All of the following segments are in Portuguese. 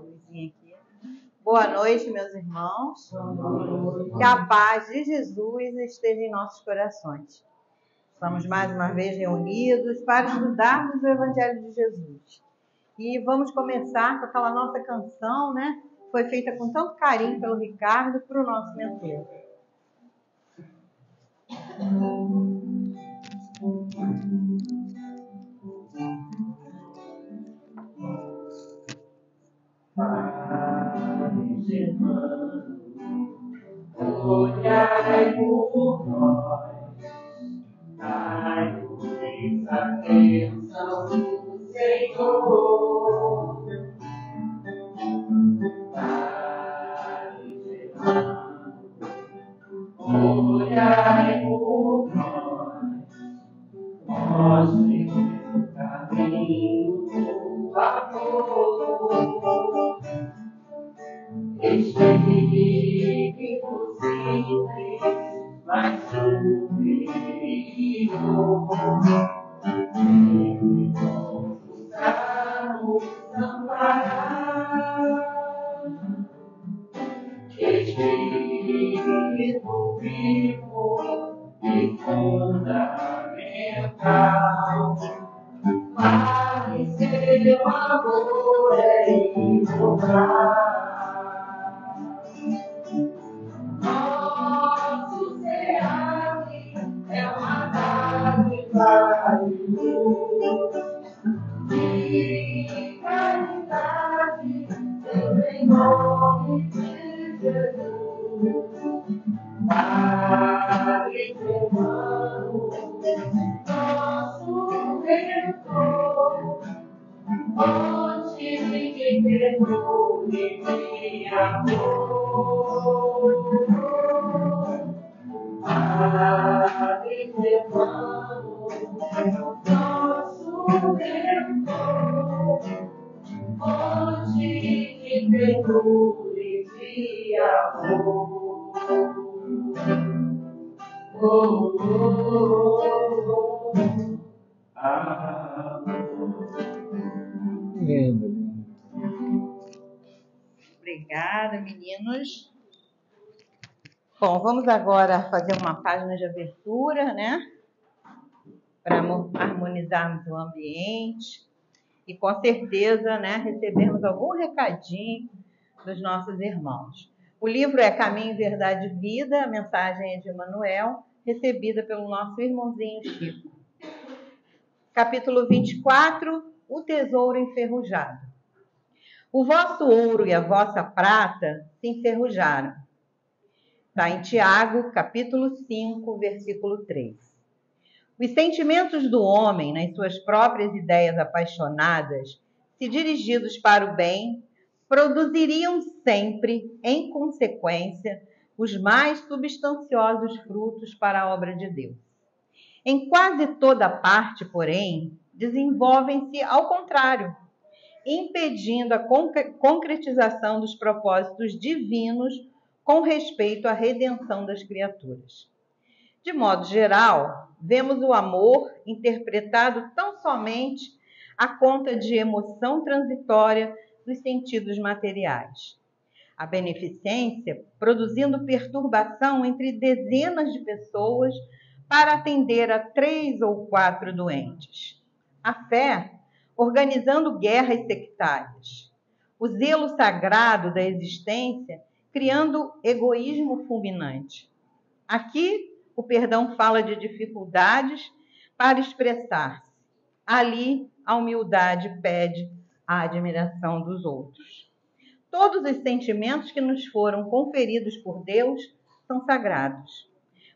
luzinha aqui. Boa noite, meus irmãos. Que a paz de Jesus esteja em nossos corações. Estamos mais uma vez reunidos para estudarmos o Evangelho de Jesus. E vamos começar com aquela nossa canção, né? Foi feita com tanto carinho pelo Ricardo para o nosso mentor. Olhai por nós, dai-nos a bênção do Senhor. Olhai por nós, mostre o caminho do amor. Espírito simples, mas superior, sempre vamos a nos amparar. Espírito vivo e fundamental, mas seu amor é imortal. Nosso SEAP é uma dádiva de luz, de caridade, Deus em nome de Jesus. Padre Germano, nosso Redentor, fonte de ternura e de amor. Padre Germano, nosso Redentor, fonte de ternura e de amor. Oh, oh, oh, oh. Lindo. Obrigada, meninos. Bom, vamos agora fazer uma página de abertura, né? Para harmonizarmos o ambiente e, com certeza, né, recebermos algum recadinho dos nossos irmãos. O livro é Caminho, Verdade e Vida, a mensagem é de Manuel, recebida pelo nosso irmãozinho Chico. Capítulo 24, o tesouro enferrujado. O vosso ouro e a vossa prata se enferrujaram. Está em Tiago, capítulo 5, versículo 3. Os sentimentos do homem, nas suas próprias ideias apaixonadas, se dirigidos para o bem, produziriam sempre, em consequência, os mais substanciosos frutos para a obra de Deus. Em quase toda parte, porém, desenvolvem-se ao contrário, impedindo a concretização dos propósitos divinos com respeito à redenção das criaturas. De modo geral, vemos o amor interpretado tão somente à conta de emoção transitória dos sentidos materiais. A beneficência produzindo perturbação entre dezenas de pessoas para atender a 3 ou 4 doentes. A fé organizando guerras sectárias. O zelo sagrado da existência criando egoísmo fulminante. Aqui, o perdão fala de dificuldades para expressar-se. Ali, a humildade pede a admiração dos outros. Todos os sentimentos que nos foram conferidos por Deus são sagrados.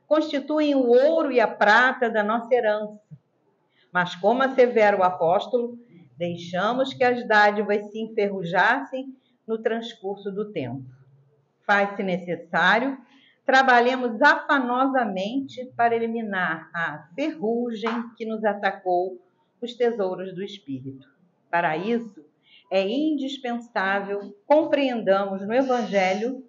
Constituem o ouro e a prata da nossa herança. Mas, como assevera o apóstolo, deixamos que as dádivas se enferrujassem no transcurso do tempo. Faz-se necessário trabalhemos afanosamente para eliminar a ferrugem que nos atacou os tesouros do Espírito. Para isso, é indispensável compreendamos no Evangelho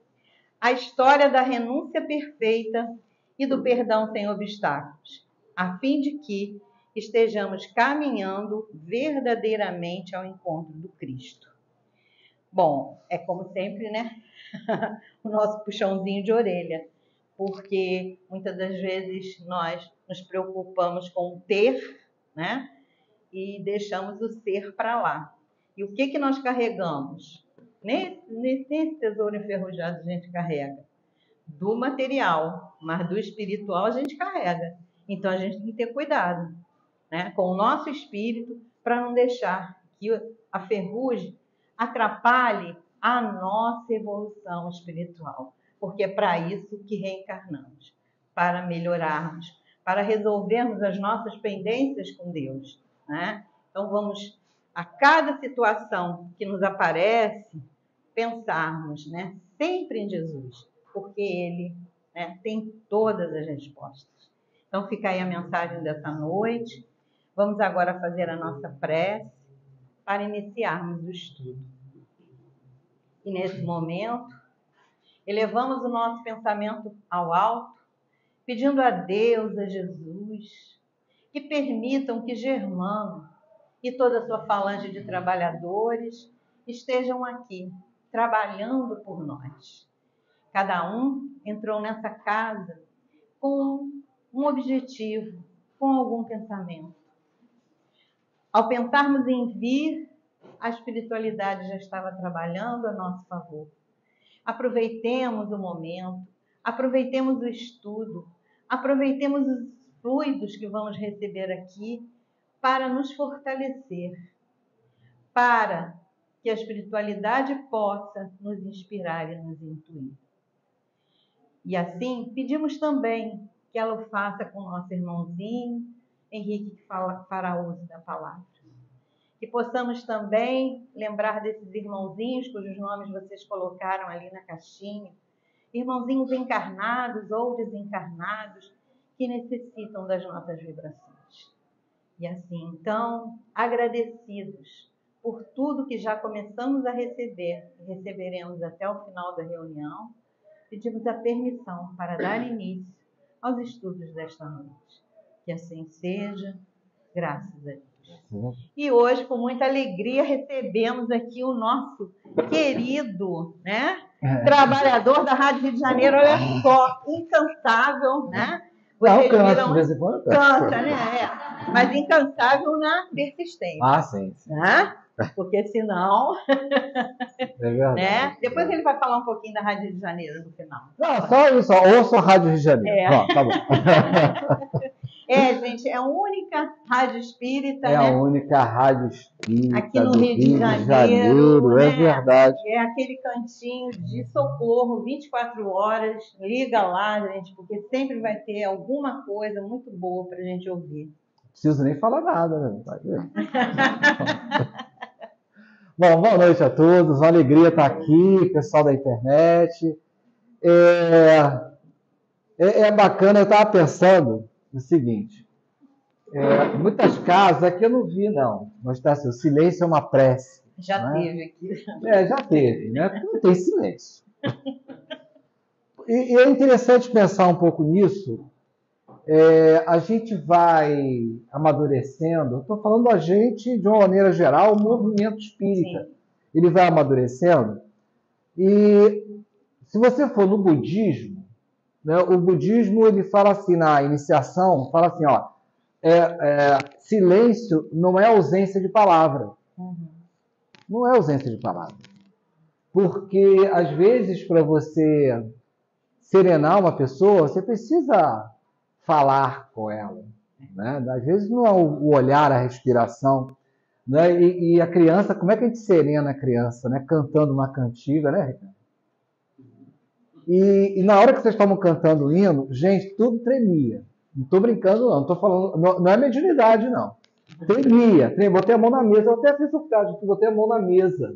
a história da renúncia perfeita e do perdão sem obstáculos, a fim de que estejamos caminhando verdadeiramente ao encontro do Cristo. Bom, é como sempre, né? O nosso puxãozinho de orelha, porque muitas das vezes nós nos preocupamos com o ter, né? E deixamos o ser para lá. E o que nós carregamos? Nesse tesouro enferrujado a gente carrega do material, mas do espiritual a gente carrega. Então a gente tem que ter cuidado, né, com o nosso espírito, para não deixar que a ferrugem atrapalhe a nossa evolução espiritual. Porque é para isso que reencarnamos, para melhorarmos, para resolvermos as nossas pendências com Deus, né? Então vamos, a cada situação que nos aparece, pensarmos, né, sempre em Jesus, porque Ele, né, tem todas as respostas. Então fica aí a mensagem dessa noite. Vamos agora fazer a nossa prece para iniciarmos o estudo. E nesse momento, elevamos o nosso pensamento ao alto, pedindo a Deus, a Jesus, que permitam que Germano e toda a sua falange de trabalhadores estejam aqui, trabalhando por nós. Cada um entrou nessa casa com um objetivo, com algum pensamento. Ao pensarmos em vir, a espiritualidade já estava trabalhando a nosso favor. Aproveitemos o momento, aproveitemos o estudo, aproveitemos os fluidos que vamos receber aqui para nos fortalecer, para que a espiritualidade possa nos inspirar e nos intuir. E assim, pedimos também que ela o faça com o nosso irmãozinho Henrique, que fará uso da palavra. Que possamos também lembrar desses irmãozinhos, cujos nomes vocês colocaram ali na caixinha, irmãozinhos encarnados ou desencarnados, que necessitam das nossas vibrações. E assim, então, agradecidos por tudo que já começamos a receber e receberemos até o final da reunião, pedimos a permissão para dar início aos estudos desta noite. Que assim seja, graças a Deus. E hoje, com muita alegria, recebemos aqui o nosso querido, né, trabalhador da Rádio Rio de Janeiro, olha só, incansável, né? Vocês viram, cansa, né? Mas incansável na persistência. Ah, sim. Né? Porque senão... É verdade. Né? Depois ele vai falar um pouquinho da Rádio Rio de Janeiro no final. Não, só isso, ouça a Rádio Rio de Janeiro. Pronto, tá bom. Gente, é a única rádio espírita, né? A única rádio espírita aqui no Rio de Janeiro, né? É verdade. É aquele cantinho de socorro, 24 horas. Liga lá, gente, porque sempre vai ter alguma coisa muito boa pra gente ouvir. Não preciso nem falar nada, né? Bom, boa noite a todos. Uma alegria estar aqui, pessoal da internet. É bacana, eu estava pensando o seguinte, muitas casas aqui eu não vi, não. Mas está assim, o silêncio é uma prece. Já teve aqui. Já teve, né? Porque não tem silêncio. E é interessante pensar um pouco nisso. A gente vai amadurecendo, eu estou falando a gente de uma maneira geral, o movimento espírita. Sim. Ele vai amadurecendo. E se você for no budismo, né, o budismo ele fala assim, na iniciação, fala assim, ó, silêncio não é ausência de palavra. Uhum. Não é ausência de palavra. Porque, às vezes, para você serenar uma pessoa, você precisa falar com ela. Né? Às vezes não é o olhar, a respiração. Né? E a criança, como é que a gente serena a criança? Né? Cantando uma cantiga, né, Ricardo? E na hora que vocês estavam cantando o hino, gente, tudo tremia. Não estou brincando, não. Estou falando, não é mediunidade, não. Tremia. Botei a mão na mesa. Eu até fiz o caso, botei a mão na mesa.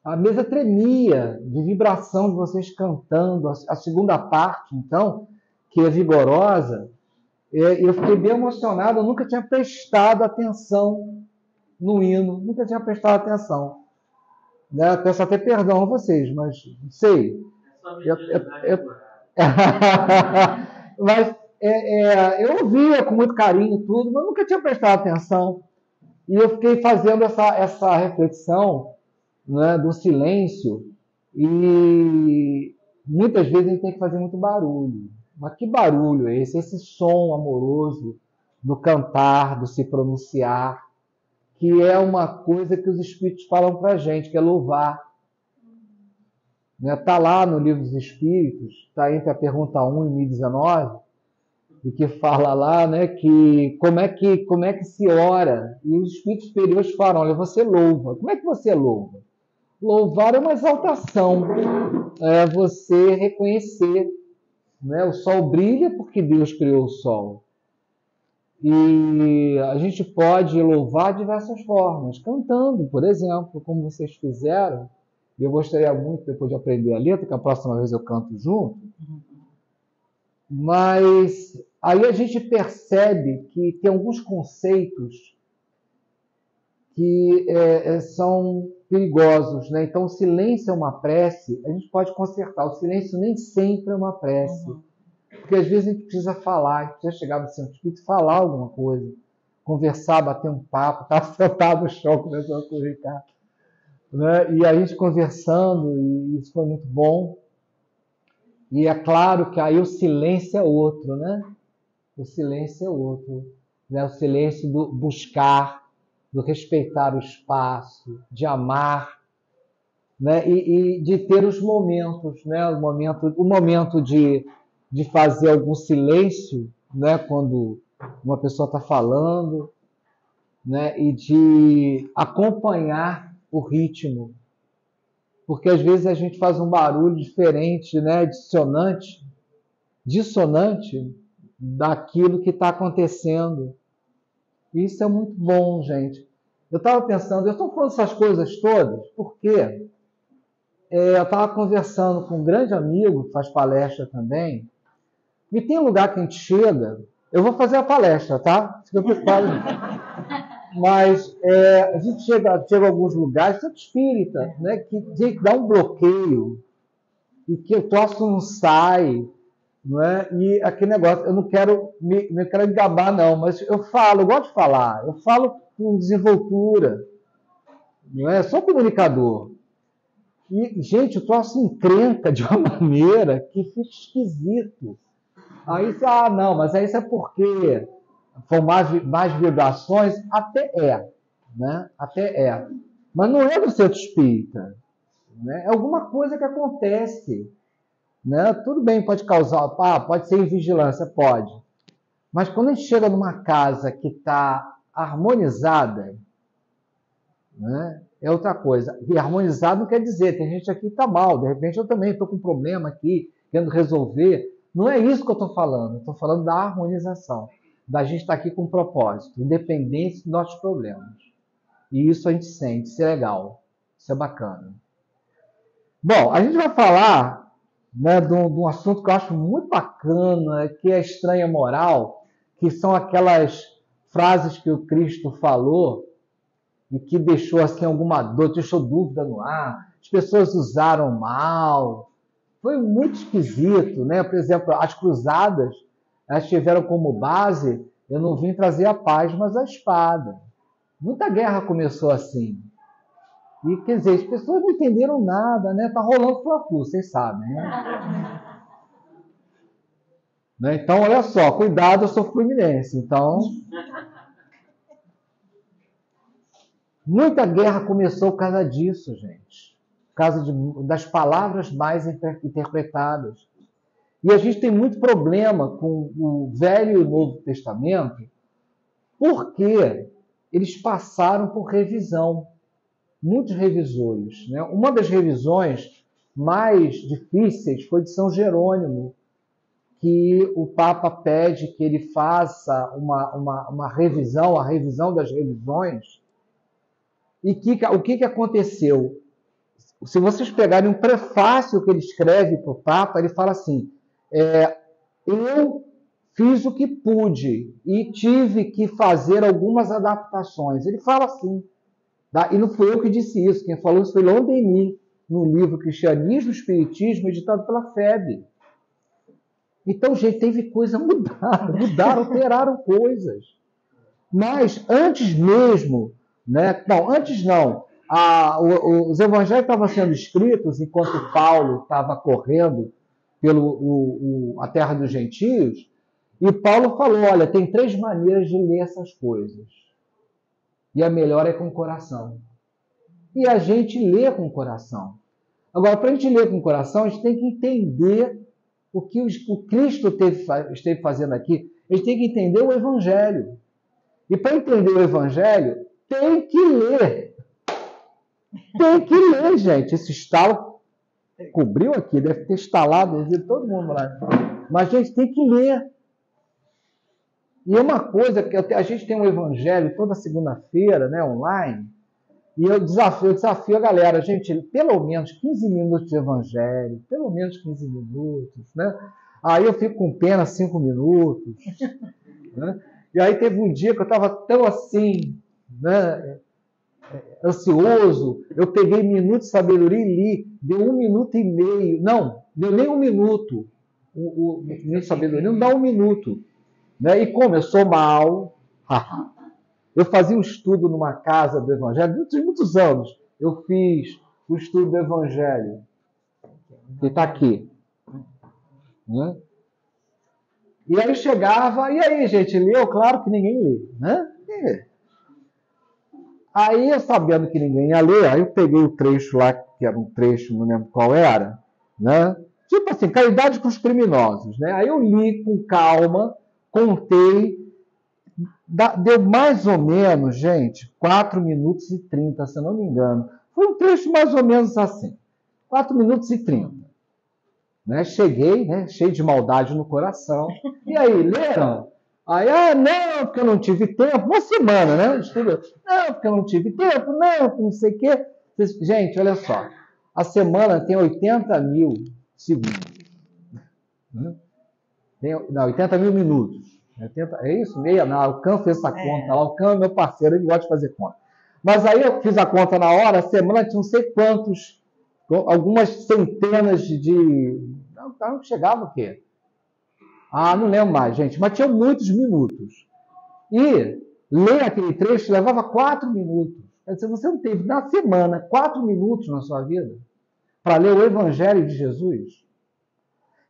A mesa tremia de vibração de vocês cantando. A segunda parte, então, que é vigorosa, eu fiquei bem emocionado. Eu nunca tinha prestado atenção no hino. Nunca tinha prestado atenção. Né? Peço até perdão a vocês, mas não sei. Mas eu ouvia com muito carinho tudo, mas nunca tinha prestado atenção. E eu fiquei fazendo essa reflexão né, do silêncio, e muitas vezes a gente tem que fazer muito barulho. Mas que barulho é esse? Esse som amoroso do cantar, do se pronunciar, que é uma coisa que os Espíritos falam para a gente, que é louvar. Está lá no Livro dos Espíritos, está entre a pergunta 1 e 1019, e que fala lá, né, que como é que se ora. E os Espíritos superiores falam, olha, você louva. Como é que você louva? Louvar é uma exaltação, é você reconhecer, né? O sol brilha porque Deus criou o sol. E a gente pode louvar de diversas formas, cantando, por exemplo, como vocês fizeram. E eu gostaria muito depois de aprender a letra, que a próxima vez eu canto junto. Mas aí a gente percebe que tem alguns conceitos que são perigosos, né? Então, o silêncio é uma prece, a gente pode consertar. O silêncio nem sempre é uma prece. Porque às vezes a gente precisa falar, a gente precisa chegar no centro espírita e falar alguma coisa, conversar, bater um papo, estar sentado no chão, começando a corricar. Né? E a gente conversando, e isso foi muito bom. E é claro que aí o silêncio é outro, né? O silêncio é outro. Né? O silêncio do buscar, do respeitar o espaço, de amar, né? E de ter os momentos, né? O momento de fazer algum silêncio, né? Quando uma pessoa está falando, né? E de acompanhar o ritmo. Porque às vezes a gente faz um barulho diferente, né? Dissonante daquilo que está acontecendo. Isso é muito bom, gente. Eu estava pensando, eu estou falando essas coisas todas porque eu estava conversando com um grande amigo que faz palestra também, e tem um lugar que a gente chega, eu vou fazer a palestra, tá? Fica preocupado. Mas a gente chega a alguns lugares, tanto espírita, né, que dá um bloqueio, e que o troço não sai, não é? E aquele negócio, eu não quero me gabar, não, mas eu gosto de falar, eu falo com desenvoltura, não é? Sou comunicador. E, gente, o troço encrenca de uma maneira que fica esquisito. Aí você, não, mas aí isso é porque são mais vibrações, né? Até é. Mas não é do centro espírita, né? É alguma coisa que acontece, né? Tudo bem, pode causar, pode ser invigilância, pode. Mas quando a gente chega numa casa que está harmonizada, né? É outra coisa. E harmonizado não quer dizer, tem gente aqui que está mal, de repente eu também estou com um problema aqui, querendo resolver. Não é isso que eu estou falando, eu estou falando da harmonização, da gente estar aqui com um propósito, independente dos nossos problemas. E isso a gente sente, isso é legal, isso é bacana. Bom, a gente vai falar, né, de um assunto que eu acho muito bacana, que é a estranha moral, que são aquelas frases que o Cristo falou e que deixou assim alguma dor, deixou dúvida no ar, as pessoas usaram mal. Foi muito esquisito, né? Por exemplo, as cruzadas, elas tiveram como base, eu não vim trazer a paz, mas a espada. Muita guerra começou assim. E, quer dizer, as pessoas não entenderam nada, né? Tá rolando fla-flu, vocês sabem, né? Então, olha só, cuidado, eu sou fluminense. Então, muita guerra começou por causa disso, gente. Por causa das palavras mais interpretadas. E a gente tem muito problema com o Velho e o Novo Testamento, porque eles passaram por revisão. Muitos revisores, né? Uma das revisões mais difíceis foi de São Jerônimo, que o Papa pede que ele faça uma revisão, a revisão das revisões. E o que aconteceu? Se vocês pegarem um prefácio que ele escreve para o Papa, ele fala assim, eu fiz o que pude e tive que fazer algumas adaptações. Ele fala assim, tá? E não fui eu que disse isso, quem falou isso foi Leon Denis, no livro Cristianismo e Espiritismo, editado pela FEB. Então, gente, teve coisa mudaram, alteraram coisas. Mas antes mesmo, né? Não, antes não. Os evangelhos estavam sendo escritos enquanto Paulo estava correndo a terra dos gentios, e Paulo falou, olha, tem 3 maneiras de ler essas coisas. E a melhor é com o coração. E a gente lê com o coração. Agora, para a gente ler com o coração, a gente tem que entender o que o Cristo esteve fazendo aqui. A gente tem que entender o Evangelho. E para entender o Evangelho, tem que ler. Tem que ler, gente. Esse estalo cobriu aqui, deve ter estalado, deve ter todo mundo lá. Mas a gente tem que ler. E é uma coisa que a gente tem um Evangelho toda segunda-feira, né, online. E eu desafio a galera, gente, pelo menos 15 minutos de evangelho, pelo menos 15 minutos, né? Aí eu fico com pena 5 minutos, né? E aí teve um dia que eu estava tão assim, né, ansioso, eu peguei Minuto de Sabedoria e li, deu 1 minuto e meio, não, deu nem 1 minuto, o Minuto de Sabedoria não dá 1 minuto, né? E como eu sou mal, eu fazia um estudo numa casa do Evangelho, muitos anos. Eu fiz o estudo do Evangelho, que está aqui. Né? E aí chegava, e aí, gente, leu? Claro que ninguém lê. Né? Aí, eu sabendo que ninguém ia ler, aí eu peguei o trecho lá, que era um trecho, não lembro qual era, né? Tipo assim, caridade com os criminosos. Né? Aí eu li com calma, contei. Deu mais ou menos, gente, 4 minutos e 30, se eu não me engano. Foi um trecho mais ou menos assim. 4 minutos e 30. Né? Cheguei, né, cheio de maldade no coração. E aí, leram? Aí, não, porque eu não tive tempo. Uma semana, né? Não, porque eu não tive tempo. Não, porque não sei o quê. Gente, olha só. A semana tem 80 mil segundos. Não, 80 mil minutos. É isso? O Cam fez essa conta lá. O Cam é meu parceiro, ele gosta de fazer conta. Mas aí eu fiz a conta na hora, a semana tinha não sei quantos, algumas centenas de... Não chegava o quê? Não lembro mais, gente. Mas tinha muitos minutos. E ler aquele trecho levava 4 minutos. Quer dizer, você não teve, na semana, 4 minutos na sua vida para ler o Evangelho de Jesus?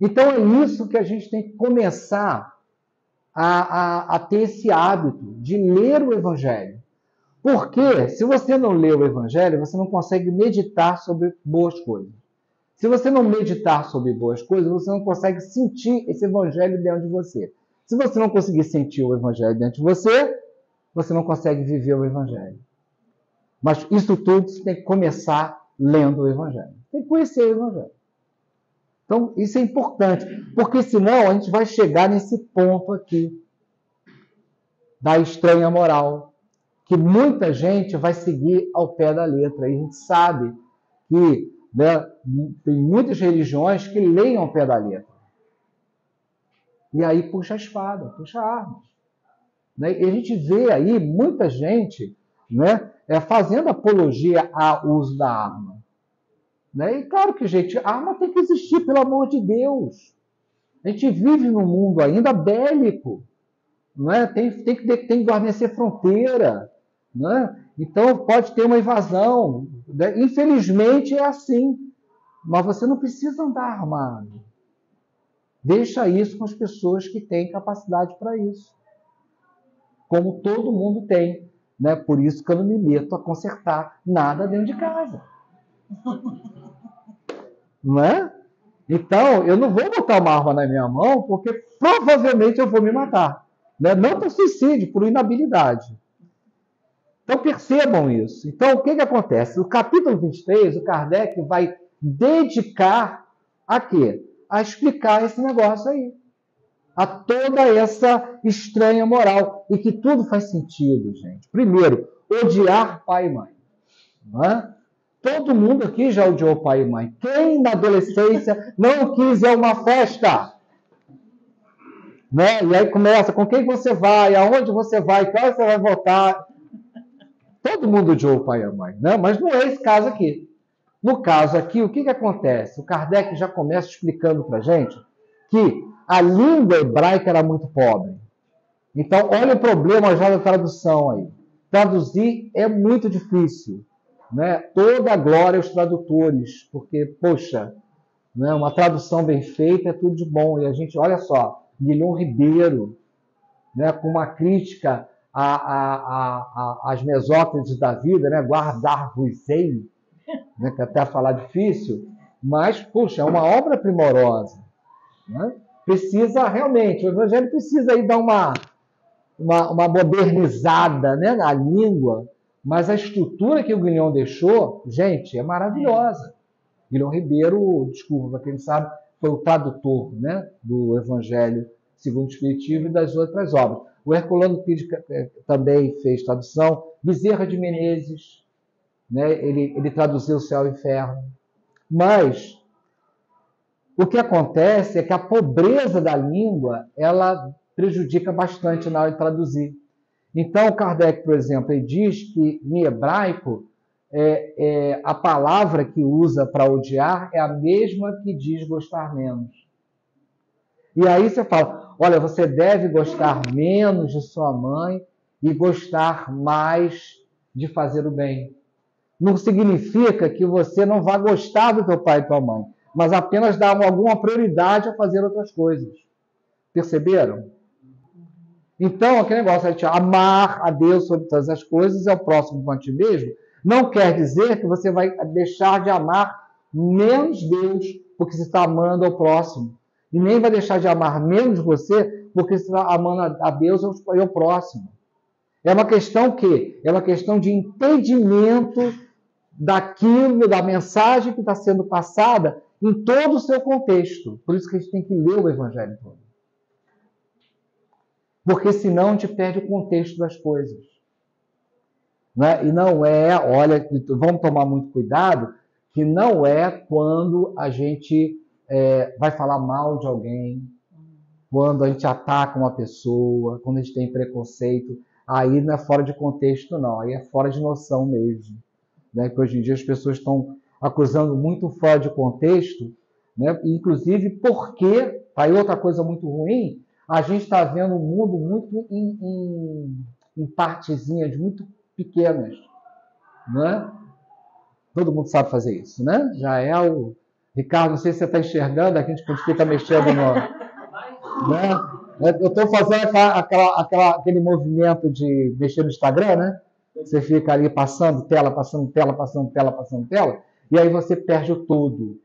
Então é isso que a gente tem que começar a ter esse hábito de ler o Evangelho. Porque se você não lê o Evangelho, você não consegue meditar sobre boas coisas. Se você não meditar sobre boas coisas, você não consegue sentir esse Evangelho dentro de você. Se você não conseguir sentir o Evangelho dentro de você, você não consegue viver o Evangelho. Mas isso tudo você tem que começar lendo o Evangelho. Tem que conhecer o Evangelho. Então, isso é importante, porque senão a gente vai chegar nesse ponto aqui da estranha moral, que muita gente vai seguir ao pé da letra. E a gente sabe que, né, tem muitas religiões que leem ao pé da letra. E aí puxa a espada, puxa a arma. Né? E a gente vê aí muita gente, né, fazendo apologia ao uso da arma. Né? E claro que, gente, a arma tem que existir, pelo amor de Deus. A gente vive num mundo ainda bélico. Não é? Tem que guarnecer fronteira. Não é? Então pode ter uma invasão. Né? Infelizmente é assim. Mas você não precisa andar armado. Deixa isso com as pessoas que têm capacidade para isso. Como todo mundo tem. Né? Por isso que eu não me meto a consertar nada dentro de casa. Não é? Então, eu não vou botar uma arma na minha mão porque provavelmente eu vou me matar. Né? Não por suicídio, por inabilidade. Então, percebam isso. Então, o que acontece? No capítulo 23, o Kardec vai dedicar a quê? A explicar esse negócio aí. A toda essa estranha moral. E que tudo faz sentido, gente. Primeiro, odiar pai e mãe. Não é? Todo mundo aqui já odiou pai e mãe. Quem na adolescência não quis ir a uma festa? Né? E aí começa, com quem você vai, aonde você vai, qual você vai votar. Todo mundo odiou o pai e a mãe. Né? Mas não é esse caso aqui. No caso aqui, o que acontece? O Kardec já começa explicando para a gente que a língua hebraica era muito pobre. Então, olha o problema já da tradução aí. Traduzir é muito difícil. né? Toda a glória aos tradutores, porque, poxa, né? Uma tradução bem feita é tudo de bom. E a gente, olha só, Guilhom Ribeiro, né? Com uma crítica às mesóclides da vida, né? Guardar-vos-ei, né? Que até falar difícil, mas, puxa, é uma obra primorosa, né? Precisa realmente, o Evangelho precisa aí dar uma modernizada, né, na língua, mas a estrutura que o Guilhom deixou, gente, é maravilhosa. Guilhom Ribeiro, desculpa, para quem não sabe, foi o tradutor, né, do Evangelho segundo o Espiritismo e das outras obras. O Herculano Pires também fez tradução. Bezerra de Menezes, né, ele traduziu o Céu e o Inferno. Mas o que acontece é que a pobreza da língua, ela prejudica bastante na hora de traduzir. Então, Kardec, por exemplo, ele diz que em hebraico, a palavra que usa para odiar é a mesma que diz gostar menos. E aí você fala, olha, você deve gostar menos de sua mãe e gostar mais de fazer o bem. Não significa que você não vá gostar do teu pai e tua mãe, mas apenas dar alguma prioridade a fazer outras coisas. Perceberam? Então, aquele negócio de amar a Deus sobre todas as coisas é o próximo como a ti mesmo, não quer dizer que você vai deixar de amar menos Deus porque você está amando ao próximo. E nem vai deixar de amar menos você porque você está amando a Deus e ao próximo. É uma questão que? É uma questão de entendimento daquilo, da mensagem que está sendo passada em todo o seu contexto. Por isso que a gente tem que ler o Evangelho todo. Porque senão a gente perde o contexto das coisas. Né? E não é, olha, vamos tomar muito cuidado, que não é quando a gente vai falar mal de alguém, quando a gente ataca uma pessoa, quando a gente tem preconceito, aí não é fora de contexto não, aí é fora de noção mesmo. Né? Porque hoje em dia as pessoas estão acusando muito fora de contexto, né? Inclusive porque, aí outra coisa muito ruim, a gente está vendo o mundo muito em partezinhas muito pequenas. Né? Todo mundo sabe fazer isso, né? Já é o... Ricardo, não sei se você está enxergando, aqui a gente fica mexendo no... Né? Eu estou fazendo aquele movimento de mexer no Instagram, né? Você fica ali passando tela, passando tela, passando tela, passando tela, e aí você perde o todo.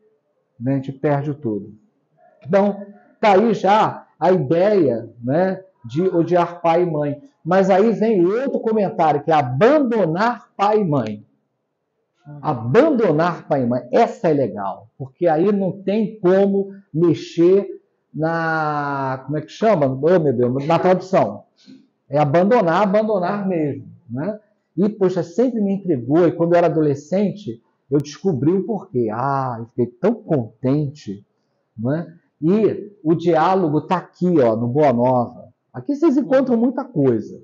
Né? A gente perde o todo. Então, está aí já a ideia, né, de odiar pai e mãe. Mas aí vem outro comentário, que é abandonar pai e mãe. Abandonar pai e mãe. Essa é legal, porque aí não tem como mexer na... Como é que chama? Oh, meu Deus, na tradução. É abandonar mesmo. Né? E, poxa, sempre me intrigou, e quando eu era adolescente, eu descobri o porquê. Eu fiquei tão contente. Né? E o diálogo está aqui, ó, no Boa Nova. Aqui vocês encontram muita coisa.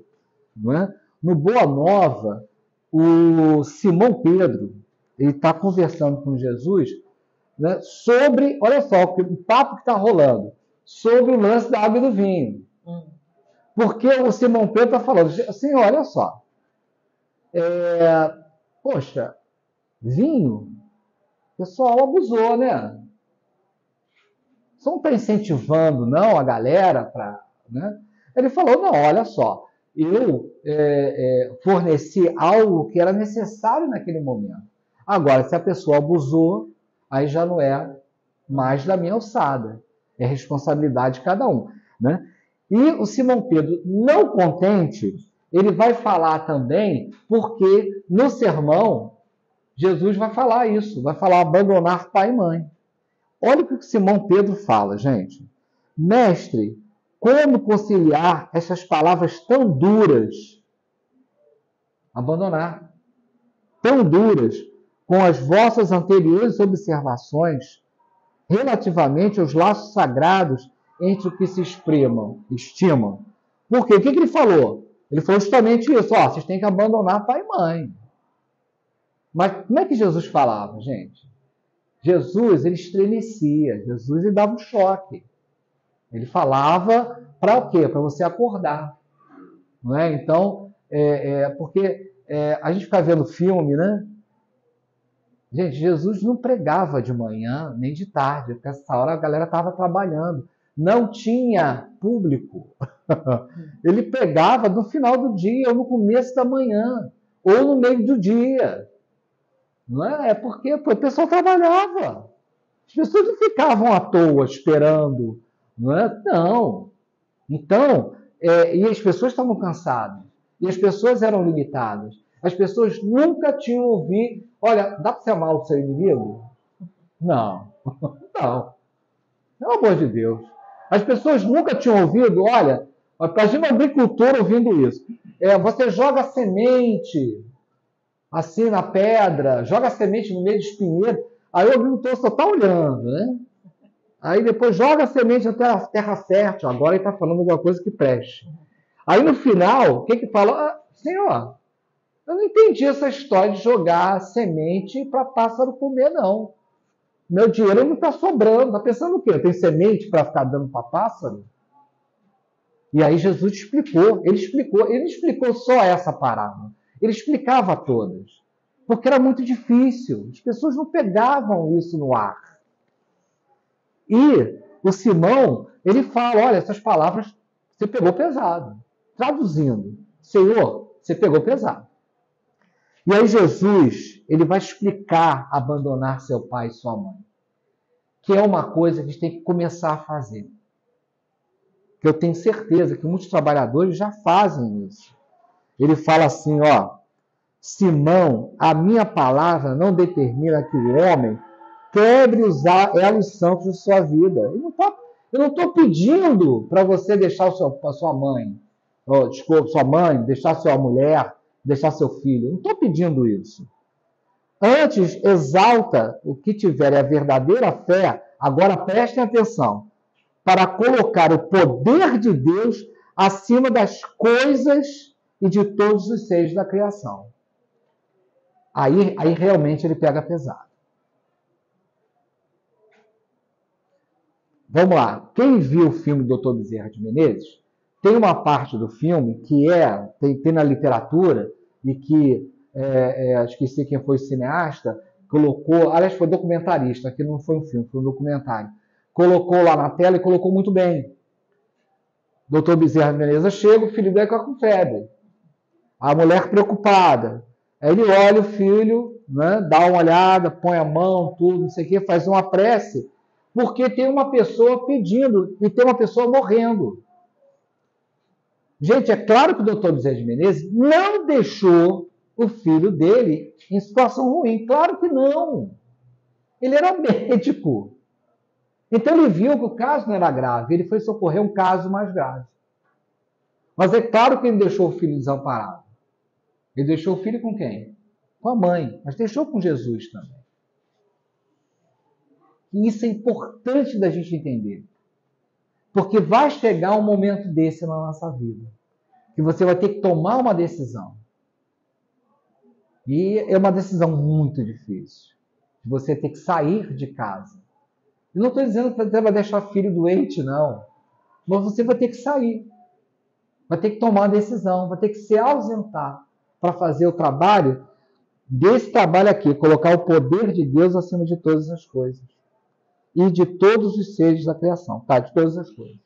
Não é? No Boa Nova, o Simão Pedro está conversando com Jesus, né, sobre, olha só, o papo que está rolando, sobre o lance da água e do vinho. Porque o Simão Pedro está falando, assim, olha só, poxa, vinho, o pessoal abusou, né? Você não está incentivando, não, a galera para... Né? Ele falou, não, olha só, eu forneci algo que era necessário naquele momento. Agora, se a pessoa abusou, aí já não é mais da minha alçada. É responsabilidade de cada um. Né? E o Simão Pedro, não contente, ele vai falar também, porque no sermão, Jesus vai falar isso, vai falar abandonar pai e mãe. Olha o que o Simão Pedro fala, gente. Mestre, como conciliar essas palavras tão duras? Abandonar. Tão duras com as vossas anteriores observações relativamente aos laços sagrados entre o que se estimam. Por quê? O que ele falou? Ele falou justamente isso. Vocês têm que abandonar pai e mãe. Mas como é que Jesus falava, gente? Jesus, ele estremecia. Jesus, ele dava um choque. Ele falava para o quê? Para você acordar. Não é? Então, porque a gente fica vendo filme, né? Gente, Jesus não pregava de manhã nem de tarde, porque essa hora a galera estava trabalhando. Não tinha público. Ele pregava no final do dia, ou no começo da manhã, ou no meio do dia. Não é? É porque o pessoal trabalhava. As pessoas não ficavam à toa esperando. Não é? Não. Então, e as pessoas estavam cansadas. E as pessoas eram limitadas. As pessoas nunca tinham ouvido. Olha, dá para você amar o seu inimigo? Não. Não. Pelo amor de Deus. As pessoas nunca tinham ouvido, olha, imagina um agricultor ouvindo isso. Você joga semente assim na pedra, joga semente no meio de espinheiro, aí o agricultor só está olhando, né? Aí depois joga a semente até a terra fértil, agora ele está falando alguma coisa que preste. Aí no final, o que fala? Senhor, eu não entendi essa história de jogar semente para pássaro comer, não. Meu dinheiro não está sobrando. Está pensando o quê? Tem semente para ficar dando para pássaro? E aí Jesus explicou. Ele não explicou só essa parábola. Ele explicava todas. Porque era muito difícil. As pessoas não pegavam isso no ar. E o Simão, ele fala, olha, essas palavras você pegou pesado. Traduzindo, Senhor, você pegou pesado. E aí Jesus, ele vai explicar abandonar seu pai e sua mãe. Que é uma coisa que a gente tem que começar a fazer. Que eu tenho certeza que muitos trabalhadores já fazem isso. Ele fala assim, ó, Simão, a minha palavra não determina que o homem quebre os elos santos de sua vida. Eu não estou pedindo para você deixar a sua mãe, sua mãe, deixar sua mulher, deixar seu filho. Eu não estou pedindo isso. Antes, exalta o que tiver a verdadeira fé, agora prestem atenção, para colocar o poder de Deus acima das coisas e de todos os seres da criação. Aí realmente ele pega pesado. Vamos lá. Quem viu o filme Dr. Bezerra de Menezes, tem uma parte do filme que tem na literatura e que esqueci quem foi o cineasta, colocou, aliás, foi documentarista, que não foi um filme, foi um documentário. Colocou lá na tela e colocou muito bem. Dr. Bezerra de Menezes chega, o filho dele fica com febre. A mulher preocupada. Aí ele olha o filho, né, dá uma olhada, põe a mão, tudo, não sei o quê, faz uma prece, porque tem uma pessoa pedindo e tem uma pessoa morrendo. Gente, é claro que o Dr. Bezerra de Menezes não deixou o filho dele em situação ruim. Claro que não. Ele era médico. Então ele viu que o caso não era grave. Ele foi socorrer um caso mais grave. Mas é claro que ele deixou o filho desamparado. Ele deixou o filho com quem? Com a mãe. Mas deixou com Jesus também. E isso é importante da gente entender. Porque vai chegar um momento desse na nossa vida. Que você vai ter que tomar uma decisão. E é uma decisão muito difícil. Você ter que sair de casa. Eu não estou dizendo que você vai deixar filho doente, não. Mas você vai ter que sair. Vai ter que tomar uma decisão. Vai ter que se ausentar para fazer o trabalho desse trabalho aqui. Colocar o poder de Deus acima de todas as coisas. E de todos os seres da criação. Tá? De todas as coisas.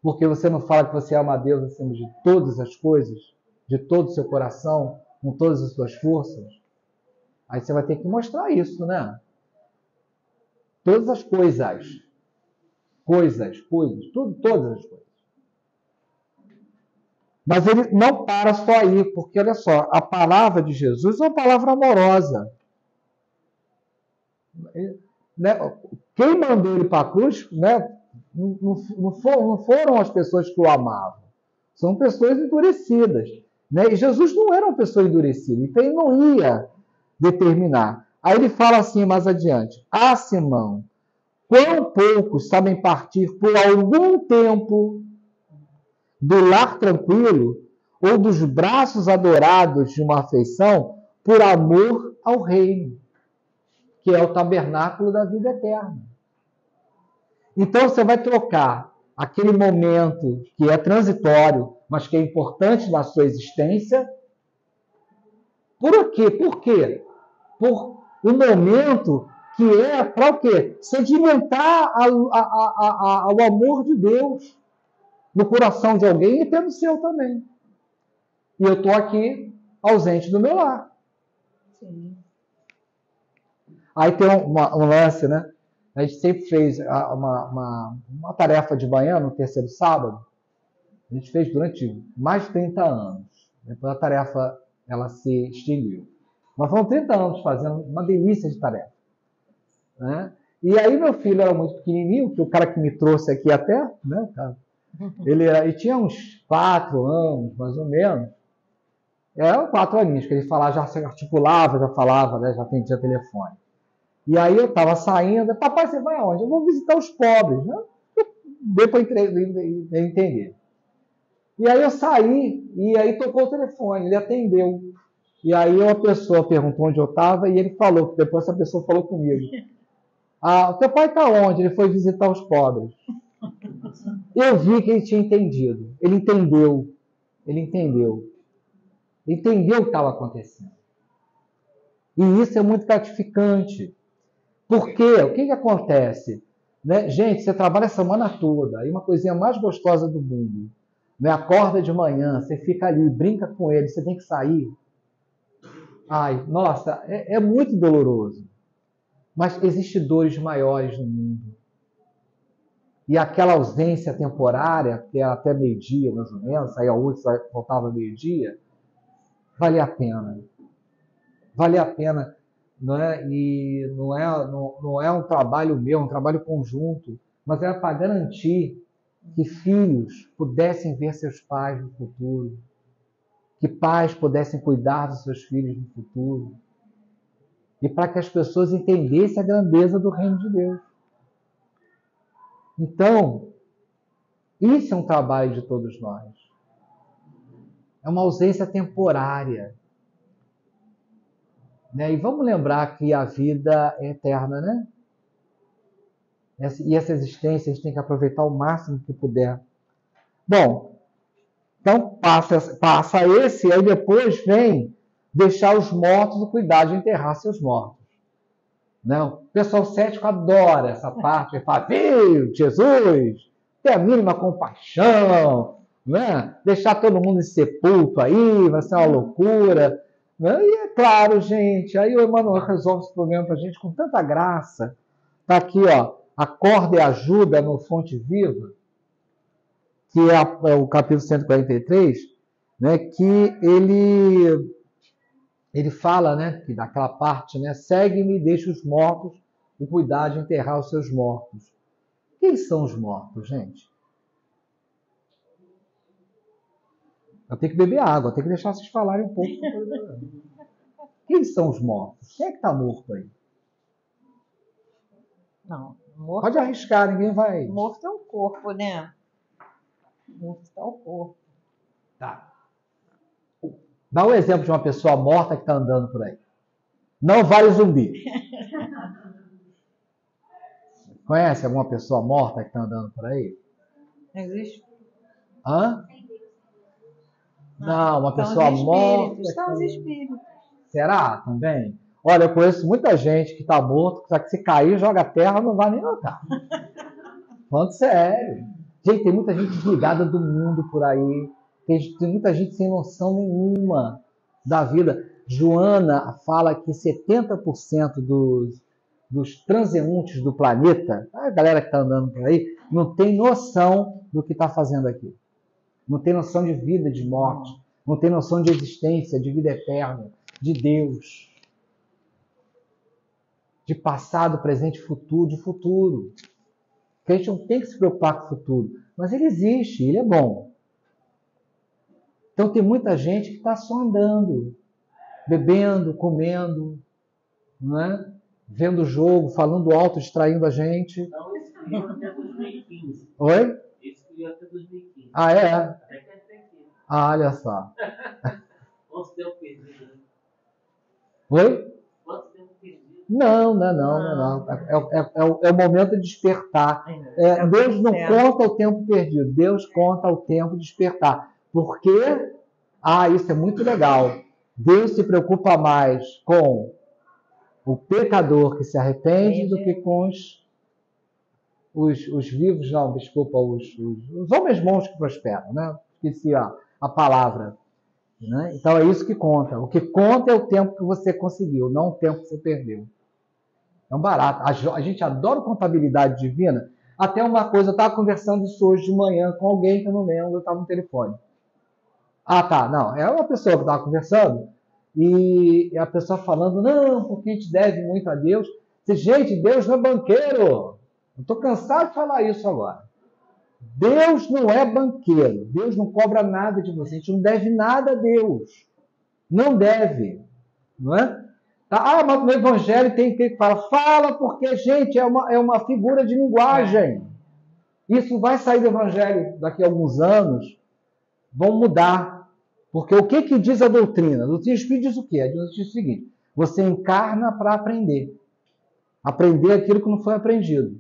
Porque você não fala que você ama a Deus acima de todas as coisas, de todo o seu coração, com todas as suas forças. Aí você vai ter que mostrar isso, né? Todas as coisas. Todas as coisas. Mas ele não para só aí, porque olha só, a palavra de Jesus é uma palavra amorosa. Quem mandou ele para a cruz, né? Não foram as pessoas que o amavam. São pessoas endurecidas. Né? E Jesus não era uma pessoa endurecida. Então ele não ia determinar. Aí ele fala assim mais adiante. Ah, Simão, quão poucos sabem partir por algum tempo do lar tranquilo ou dos braços adorados de uma afeição por amor ao reino, que é o tabernáculo da vida eterna. Então você vai trocar aquele momento que é transitório, mas que é importante na sua existência. Por quê? Por quê? o momento que é para o quê? Sedimentar o amor de Deus no coração de alguém e pelo seu também. E eu estou aqui ausente do meu lar. Sim. Aí tem um lance, né? A gente sempre fez uma tarefa de manhã no terceiro sábado. A gente fez durante mais de 30 anos. Depois a tarefa ela se extinguiu. Mas foram 30 anos fazendo uma delícia de tarefa. Né? E aí meu filho era muito pequenininho, que o cara que me trouxe aqui até, né, cara, ele tinha uns 4 anos, mais ou menos. Eram 4 aninhos, que ele falava, já se articulava, já falava, né, já atendia telefone. E aí eu estava saindo, papai, você vai aonde? Eu vou visitar os pobres. Né? Deu para entender. E aí eu saí, e aí tocou o telefone, ele atendeu. E aí uma pessoa perguntou onde eu estava, e ele falou, que depois essa pessoa falou comigo. O teu pai está onde? Ele foi visitar os pobres. Eu vi que ele tinha entendido. Ele entendeu. Ele entendeu. Ele entendeu o que estava acontecendo. E isso é muito gratificante. Por quê? O que acontece? Né? Gente, você trabalha a semana toda, aí uma coisinha mais gostosa do mundo. Né? Acorda de manhã, você fica ali, brinca com ele, você tem que sair. Ai, nossa, é muito doloroso. Mas existem dores maiores no mundo. E aquela ausência temporária, que era até meio-dia, mais ou menos, saía 8, voltava meio-dia, valia a pena. Valia a pena. Não é? E não é um trabalho meu, é um trabalho conjunto, mas era para garantir que filhos pudessem ver seus pais no futuro, que pais pudessem cuidar dos seus filhos no futuro, e para que as pessoas entendessem a grandeza do reino de Deus. Então, isso é um trabalho de todos nós. É uma ausência temporária. Né? E vamos lembrar que a vida é eterna, né? E essa existência a gente tem que aproveitar o máximo que puder. Bom, então passa esse, aí depois vem deixar os mortos e cuidar de enterrar seus mortos. Não? O pessoal cético adora essa parte, ele fala, viu, Jesus, tem a mínima compaixão, né? Deixar todo mundo em sepulcro aí, vai ser uma loucura. Né? E é claro, gente, aí o Emmanuel resolve esse problema para a gente com tanta graça. Está aqui, ó, Acorda e Ajuda no Fonte Viva, que é o capítulo 143, né, que ele fala, né, que daquela parte, né, segue-me e deixa os mortos o cuidar de enterrar os seus mortos. Quem são os mortos, gente? Eu tenho que beber água, eu tenho que deixar vocês falarem um pouco. Quem são os mortos? Quem é que está morto aí? Não, morto. Pode arriscar, ninguém vai. Morto é o corpo, né? Morto está o corpo. Tá. Dá um exemplo de uma pessoa morta que está andando por aí. Não vale zumbi. Conhece alguma pessoa morta que está andando por aí? Existe? Hã? Não, uma pessoa morta. São os espíritos. Será também? Olha, eu conheço muita gente que está morto, só que se cair, joga a terra, não vai nem notar. Falando sério. Gente, tem muita gente desligada do mundo por aí. Tem muita gente sem noção nenhuma da vida. Joana fala que 70% dos transeuntes do planeta, a galera que está andando por aí, não tem noção do que está fazendo aqui. Não tem noção de vida, de morte. Não tem noção de existência, de vida eterna, de Deus. De passado, presente, futuro, de futuro. Porque a gente não tem que se preocupar com o futuro. Mas ele existe, ele é bom. Então tem muita gente que está só andando, bebendo, comendo, não é? Vendo o jogo, falando alto, distraindo a gente. Então, esse criou até 2015. Oi? Esse criou até 2015. Ah, é? Até que até aqui. Ah, olha só. Quanto tempo perdido? Oi? Quanto tempo perdido? Não. É o momento de despertar. Deus não conta o tempo perdido. Deus conta o tempo de despertar. Porque, isso é muito legal. Deus se preocupa mais com o pecador que se arrepende do que com os vivos, não, desculpa, os homens bons que prosperam, né? Esqueci a palavra. Né? Então é isso que conta. O que conta é o tempo que você conseguiu, não o tempo que você perdeu. É um barato. A gente adora contabilidade divina. Até uma coisa, eu estava conversando isso hoje de manhã com alguém que eu não lembro, eu estava no telefone. Ah, tá, não, é uma pessoa que estava conversando e a pessoa falando, não, porque a gente deve muito a Deus. Gente, Deus não é banqueiro. Eu estou cansado de falar isso agora. Deus não é banqueiro. Deus não cobra nada de você. A gente não deve nada a Deus. Não deve. Não é? Ah, mas no Evangelho tem que falar. Fala porque, gente, é uma figura de linguagem. Isso vai sair do Evangelho daqui a alguns anos. Vão mudar. Porque o que diz a doutrina? A doutrina espírita diz o quê? A doutrina diz o seguinte. Você encarna para aprender. Aprender aquilo que não foi aprendido.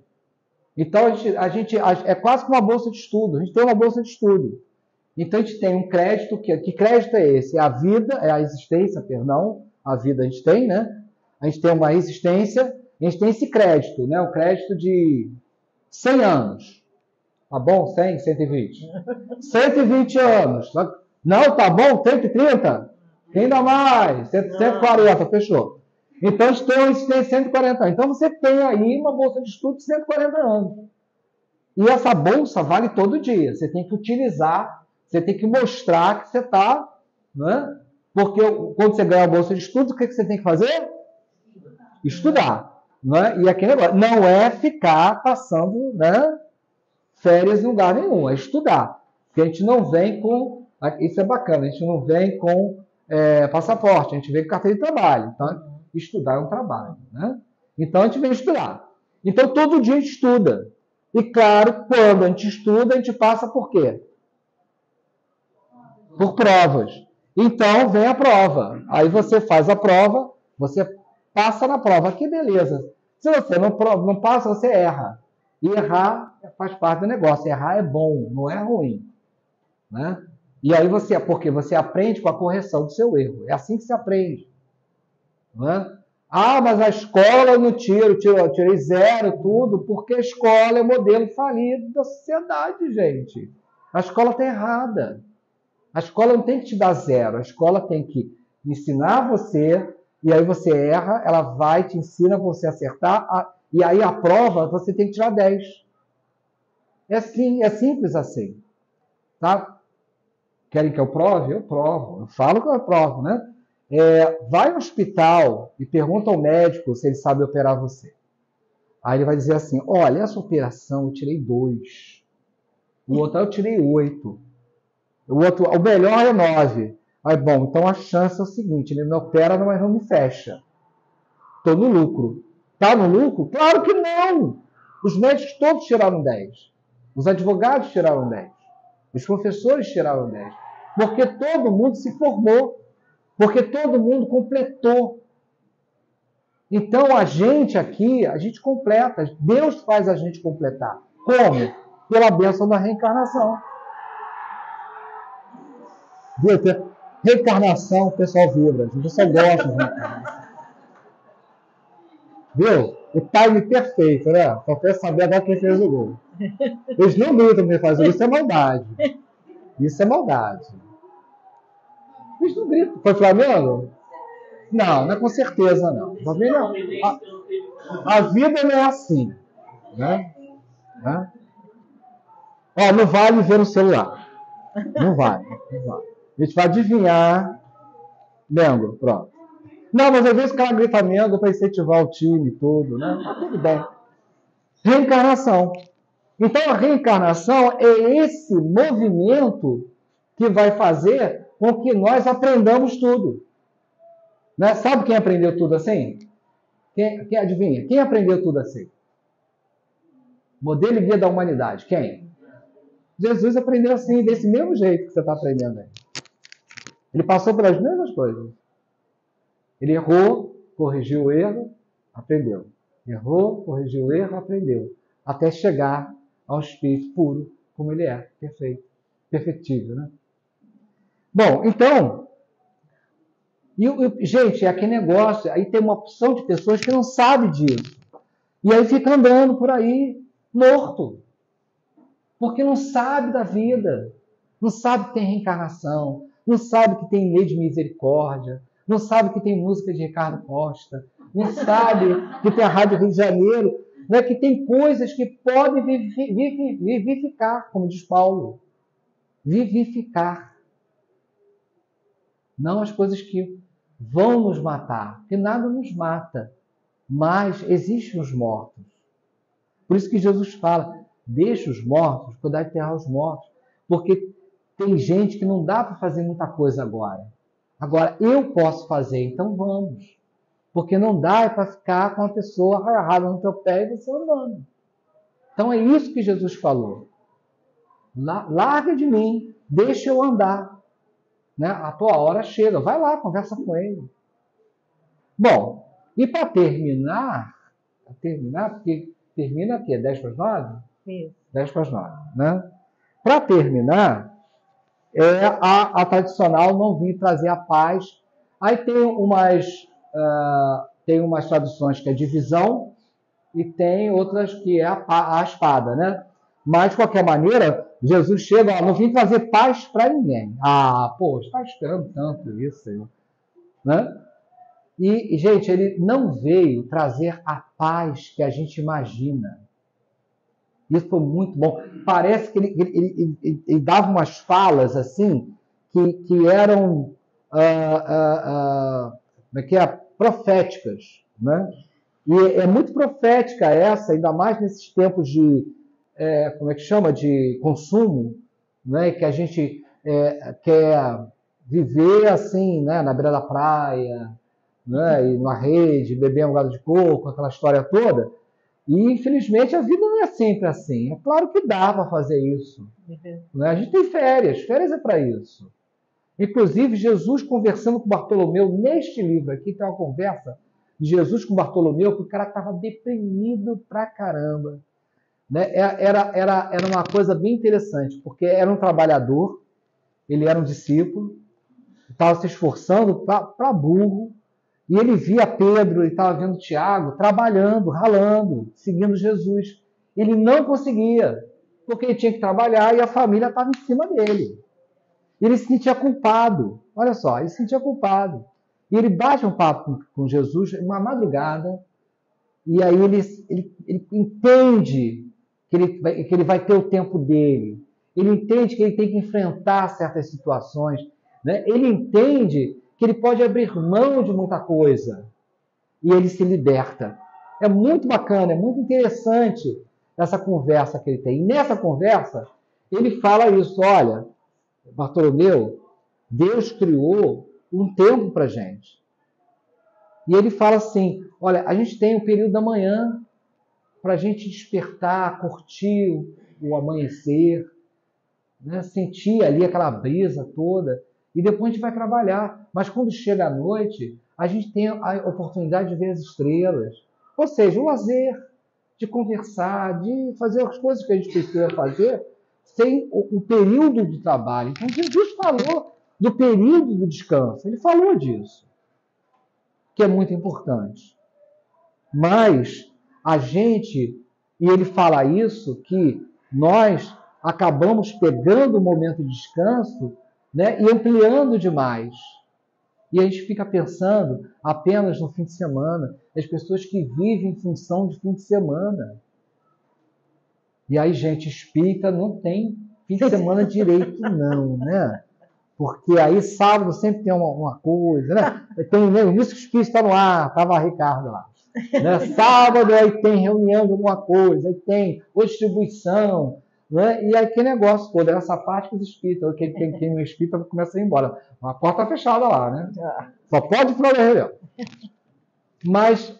Então, a gente é quase como uma bolsa de estudo. A gente tem uma bolsa de estudo. Então, a gente tem um crédito. Que crédito é esse? É a vida, é a existência, perdão. A vida a gente tem, né? A gente tem uma existência. A gente tem esse crédito, né? O crédito de 100 anos. Tá bom? 100, 120. 120 anos. Não, tá bom? 130? Ainda mais. 140, fechou. Então, a gente tem 140 anos. Então, você tem aí uma bolsa de estudo de 140 anos. E essa bolsa vale todo dia. Você tem que utilizar, você tem que mostrar que você está... Né? Porque quando você ganha a bolsa de estudo, o que você tem que fazer? Estudar. Né? E aquele negócio, não é ficar passando, né, férias em lugar nenhum, é estudar. Porque a gente não vem com... Isso é bacana, a gente não vem com passaporte, a gente vem com carteira de trabalho. Então, estudar é um trabalho, né? Então, a gente vem estudar. Então, todo dia a gente estuda. E, claro, quando a gente estuda, a gente passa por quê? Por provas. Então, vem a prova. Aí você faz a prova, você passa na prova. Que beleza. Se você não passa, você erra. E errar faz parte do negócio. Errar é bom, não é ruim. Né? E aí porque você aprende com a correção do seu erro. É assim que se aprende. Né? Ah, mas a escola eu não tirei 0, tudo, porque a escola é modelo falido da sociedade, gente. A escola está errada. A escola não tem que te dar 0, a escola tem que ensinar você, e aí você erra, ela vai, te ensina você a acertar, e aí a prova você tem que tirar 10. É simples assim. Tá? Querem que eu prove? Eu provo. Eu falo que eu provo, né? Vai ao hospital e pergunta ao médico se ele sabe operar você. Aí ele vai dizer assim, olha, essa operação eu tirei 2. O outro eu tirei 8. O melhor é 9. Aí, bom, então a chance é o seguinte, ele me opera, mas não me fecha. Estou no lucro. Está no lucro? Claro que não! Os médicos todos tiraram 10. Os advogados tiraram 10. Os professores tiraram 10. Porque todo mundo se formou. Porque todo mundo completou. Então, a gente aqui, a gente completa. Deus faz a gente completar. Como? Pela bênção da reencarnação. Viu? Reencarnação, o pessoal vibra. O pessoal gosta de reencarnação. Viu? O time perfeito, né? Só quer saber agora quem fez o gol. Eles não gritam quem faz o gol. Isso é maldade. Isso é maldade. Eles não gritam. Foi Flamengo? Não, não é com certeza, não. A vida não é assim. Né? Ó, não vale ver no celular. Não vale. A gente vai adivinhar. Mengo, pronto. Não, mas às vezes o cara grita Mengo para incentivar o time e tudo, né? Mas tudo bem. Reencarnação. Então a reencarnação é esse movimento que vai fazer com que nós aprendamos tudo. Né? Sabe quem aprendeu tudo assim? Quem adivinha? Quem aprendeu tudo assim? Modelo e guia da humanidade. Quem? Jesus aprendeu assim, desse mesmo jeito que você está aprendendo aí. Ele passou pelas mesmas coisas. Ele errou, corrigiu o erro, aprendeu. Errou, corrigiu o erro, aprendeu. Até chegar ao espírito puro, como ele é, perfeito, perfectível, né? Bom, então, Gente, é aquele negócio. Aí tem uma opção de pessoas que não sabem disso. E aí fica andando por aí, morto. Porque não sabe da vida. Não sabe que tem reencarnação. Não sabe que tem lei de misericórdia. Não sabe que tem música de Ricardo Costa. Não sabe que tem a Rádio Rio de Janeiro. Né, que tem coisas que podem vivificar, como diz Paulo. Vivificar. Não as coisas que vão nos matar. Porque nada nos mata. Mas existem os mortos. Por isso que Jesus fala, deixa os mortos, cuidar de enterrar os mortos. Porque tem gente que não dá para fazer muita coisa agora. Agora, eu posso fazer, então vamos. Porque não dá para ficar com a pessoa agarrada no teu pé e você andando. Então é isso que Jesus falou. Larga de mim, deixa eu andar. Né? A tua hora chega, vai lá, conversa com ele. Bom, e para terminar, porque termina aqui, 10 para as 9? Isso. 10 para as 9, né? Para terminar, é a tradicional não vir trazer a paz. Aí tem umas traduções que é divisão e tem outras que é a espada, né? Mas, de qualquer maneira, Jesus chega, não vim trazer paz para ninguém. Está esperando tanto isso, Senhor. Né? E, gente, ele não veio trazer a paz que a gente imagina. Isso foi muito bom. Parece que ele dava umas falas assim que eram proféticas, né? E é muito profética essa, ainda mais nesses tempos de de consumo, né? Que a gente quer viver assim, né? Na beira da praia, né? E numa rede, beber um gado de coco, aquela história toda. E, infelizmente, a vida não é sempre assim. É claro que dá para fazer isso. Né? A gente tem férias é para isso. Inclusive, Jesus conversando com Bartolomeu, neste livro aqui tem uma conversa de Jesus com Bartolomeu, que o cara estava deprimido pra caramba. Né? Era uma coisa bem interessante, porque era um trabalhador, ele era um discípulo, estava se esforçando para burro, e ele via Pedro, ele estava vendo Tiago trabalhando, ralando, seguindo Jesus. Ele não conseguia, porque ele tinha que trabalhar e a família estava em cima dele. Ele se sentia culpado. Olha só, ele se sentia culpado. E ele bate um papo com Jesus uma madrugada, e aí ele entende que ele vai ter o tempo dele. Ele entende que ele tem que enfrentar certas situações. Né? Ele entende que ele pode abrir mão de muita coisa. E ele se liberta. É muito bacana, é muito interessante essa conversa que ele tem. E nessa conversa, ele fala isso. Olha, Bartolomeu, Deus criou um tempo para a gente. E ele fala assim, olha, a gente tem o período da manhã para a gente despertar, curtir o amanhecer, né? Sentir ali aquela brisa toda. E depois a gente vai trabalhar. Mas quando chega a noite, a gente tem a oportunidade de ver as estrelas. Ou seja, o lazer, de conversar, de fazer as coisas que a gente precisa fazer sem o período de trabalho. Então, Jesus falou do período do descanso. Ele falou disso, que é muito importante. Mas a gente, e ele fala isso, que nós acabamos pegando o momento de descanso, né, e ampliando demais. E a gente fica pensando apenas no fim de semana, as pessoas que vivem em função de fim de semana. E aí, gente, espírita não tem fim de semana direito, não, né? Porque aí sábado sempre tem uma coisa, né? Tem, né? Isso que o espírito está no ar, estava Ricardo lá. Né? Sábado aí tem reunião de alguma coisa, aí tem ou distribuição, né? E aí que negócio todo, essa parte que os espíritas, quem não é espírita começa a ir embora. A porta fechada lá, né? Só pode ir para a reunião. Mas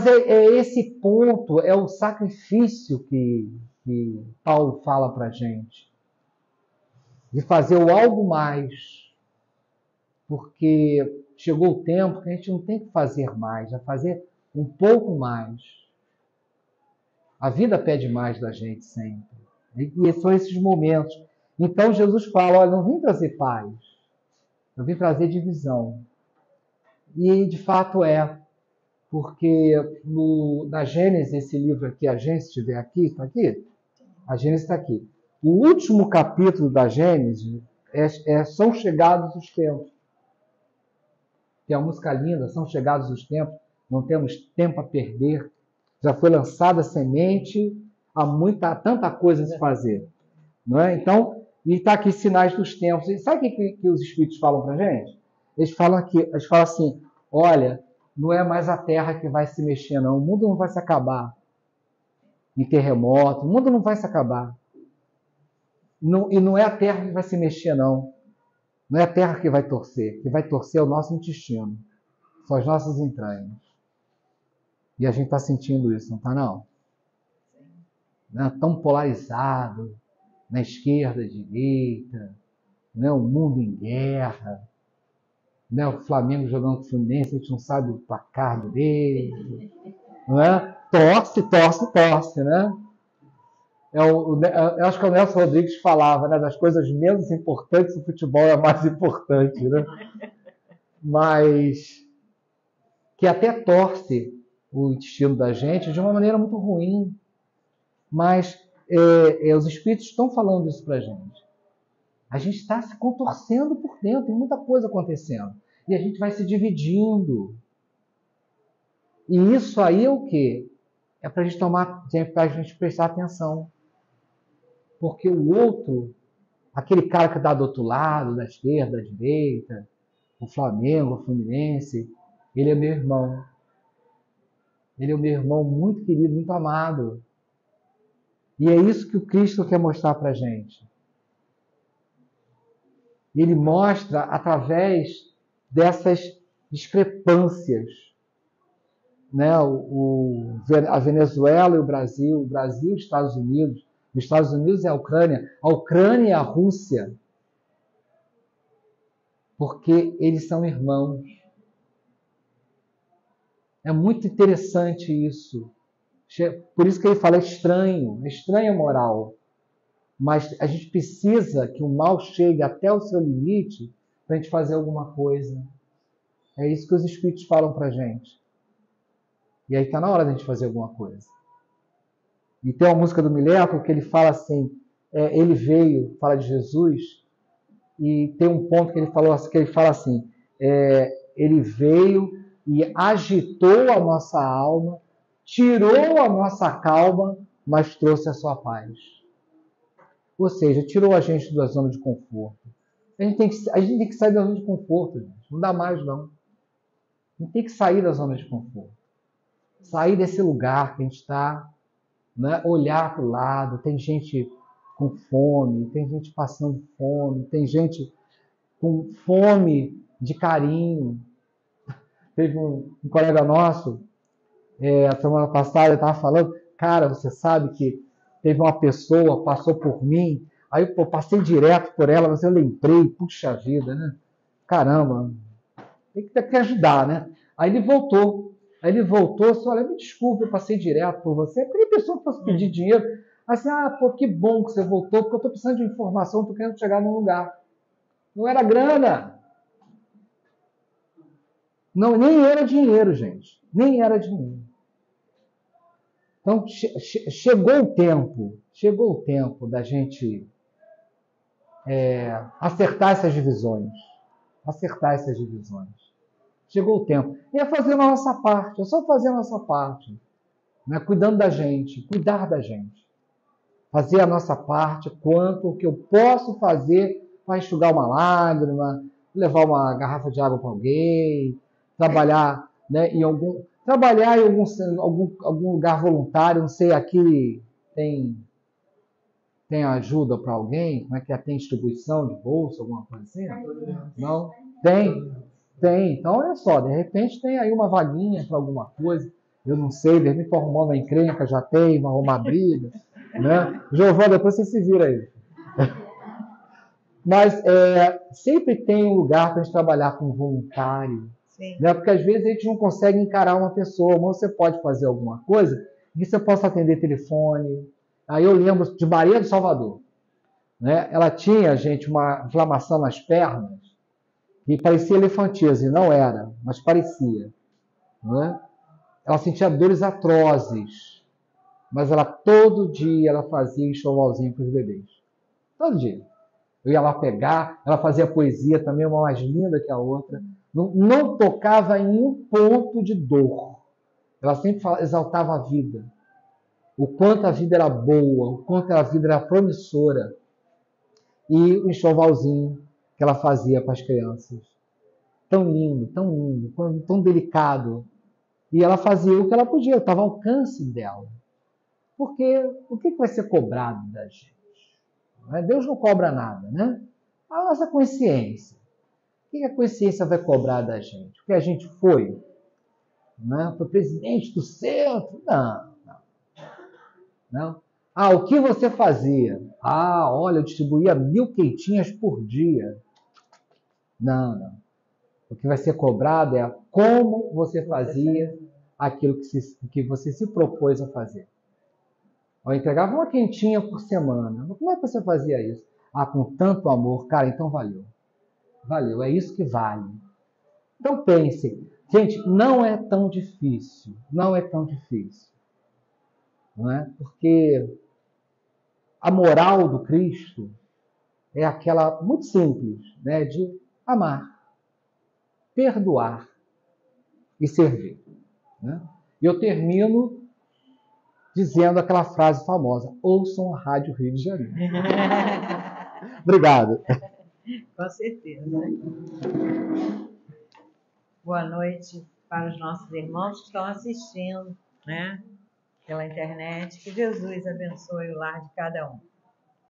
esse ponto, é o sacrifício que Paulo fala para a gente. De fazer o algo mais. Porque chegou o tempo que a gente não tem que fazer mais, é fazer um pouco mais. A vida pede mais da gente sempre. E são esses momentos. Então Jesus fala, olha, não vim trazer paz. Eu vim trazer divisão. E, de fato, é. Porque na Gênesis, esse livro aqui, a Gênesis, se estiver aqui, está aqui? A Gênesis está aqui. O último capítulo da Gênesis são chegados os tempos. Tem uma música linda, são chegados os tempos, não temos tempo a perder. Já foi lançada a semente, há tanta coisa a se fazer. Não é? Então, e está aqui sinais dos tempos. E sabe o que os Espíritos falam para a gente? Eles falam assim, olha, não é mais a Terra que vai se mexer, não. O mundo não vai se acabar em terremoto, o mundo não vai se acabar. E não é a Terra que vai se mexer, não. Não é a Terra que vai torcer. Que vai torcer é o nosso intestino. São as nossas entranhas. E a gente está sentindo isso, não está, não? Não é tão polarizado, na esquerda, direita, né? O mundo em guerra, né? O Flamengo jogando com o Fluminense, a gente não sabe o placar direito, não é? Torce, né? Eu acho que o Nelson Rodrigues falava, né, das coisas menos importantes, o futebol é a mais importante, né? Mas que até torce o intestino da gente de uma maneira muito ruim. Mas os espíritos estão falando isso para a gente. A gente está se contorcendo por dentro, tem muita coisa acontecendo. E a gente vai se dividindo. E isso aí é o quê? É para a gente tomar tempo, para a gente prestar atenção. Porque o outro, aquele cara que está do outro lado, da esquerda, da direita, o Flamengo, o Fluminense, ele é meu irmão. Ele é o meu irmão muito querido, muito amado. E é isso que o Cristo quer mostrar para a gente. Ele mostra através dessas discrepâncias. Né? A Venezuela e o Brasil e os Estados Unidos. Os Estados Unidos e a Ucrânia e a Rússia. Porque eles são irmãos. É muito interessante isso. Por isso que ele fala estranho a moral. Mas a gente precisa que o mal chegue até o seu limite para a gente fazer alguma coisa. É isso que os Espíritos falam para a gente. E aí está na hora de a gente fazer alguma coisa. E tem uma música do Mileto que ele fala assim, ele veio, fala de Jesus, e tem um ponto que ele fala assim, ele veio e agitou a nossa alma, tirou a nossa calma, mas trouxe a sua paz. Ou seja, tirou a gente da zona de conforto. A gente tem que sair da zona de conforto, gente. Não dá mais, não. A gente tem que sair da zona de conforto. Sair desse lugar que a gente está, né? Olhar para o lado. Tem gente com fome, tem gente passando fome, tem gente com fome de carinho. Teve um colega nosso, a semana passada, estava falando, cara, você sabe que teve uma pessoa, passou por mim, aí eu passei direto por ela, mas eu lembrei, puxa vida, né? Caramba, tem que ajudar, né? Aí ele voltou, disse, olha, me desculpe, eu passei direto por você, porque a pessoa que fosse pedir dinheiro, assim, pô, que bom que você voltou, porque eu estou precisando de informação, estou querendo chegar num lugar. Não era grana. Não, nem era dinheiro, gente. Nem era dinheiro. Então, chegou o tempo da gente acertar essas divisões. Chegou o tempo. E é fazer a nossa parte, é só fazer a nossa parte. Né? Cuidando da gente, cuidar da gente. Fazer a nossa parte, quanto que eu posso fazer para enxugar uma lágrima, levar uma garrafa de água para alguém, trabalhar, né, em algum lugar voluntário, não sei, aqui tem ajuda para alguém? Como é que é? Tem distribuição de bolsa, alguma coisa assim? Não? Tem. Então, olha só, de repente tem aí uma vaguinha para alguma coisa, eu não sei, de repente para arrumar uma encrenca, já tem, vai arrumar briga, né? Giovana, depois você se vira aí. Mas sempre tem um lugar para a gente trabalhar com voluntário. Né? Porque às vezes a gente não consegue encarar uma pessoa, mas você pode fazer alguma coisa que você possa atender telefone. Aí eu lembro de Maria do Salvador. Né? Ela tinha, gente, uma inflamação nas pernas que parecia elefantíase, não era, mas parecia. Não é? Ela sentia dores atrozes, mas todo dia ela fazia enxovalzinho para os bebês. Todo dia. Eu ia lá pegar, ela fazia poesia também, uma mais linda que a outra. Não tocava em um ponto de dor. Ela sempre exaltava a vida. O quanto a vida era boa, o quanto a vida era promissora. E o enxovalzinho que ela fazia para as crianças. Tão lindo, tão delicado. E ela fazia o que ela podia, estava ao alcance dela. Porque o que vai ser cobrado da gente? Deus não cobra nada, né? A nossa consciência. O que a consciência vai cobrar da gente? O que a gente foi? Né? Foi presidente do centro? Não. O que você fazia? Olha, eu distribuía 1000 quentinhas por dia. Não. O que vai ser cobrado é como você fazia aquilo que você se propôs a fazer. Eu entregava uma quentinha por semana. Mas como é que você fazia isso? Com tanto amor. Cara, então valeu. Valeu, é isso que vale. Então pense, gente, não é tão difícil. Não é tão difícil. Não é? Porque a moral do Cristo é aquela muito simples, né, de amar, perdoar e servir. Né? E eu termino dizendo aquela frase famosa: ouçam a Rádio Rio de Janeiro. Obrigado. Com certeza. Boa noite para os nossos irmãos que estão assistindo, né, pela internet. Que Jesus abençoe o lar de cada um.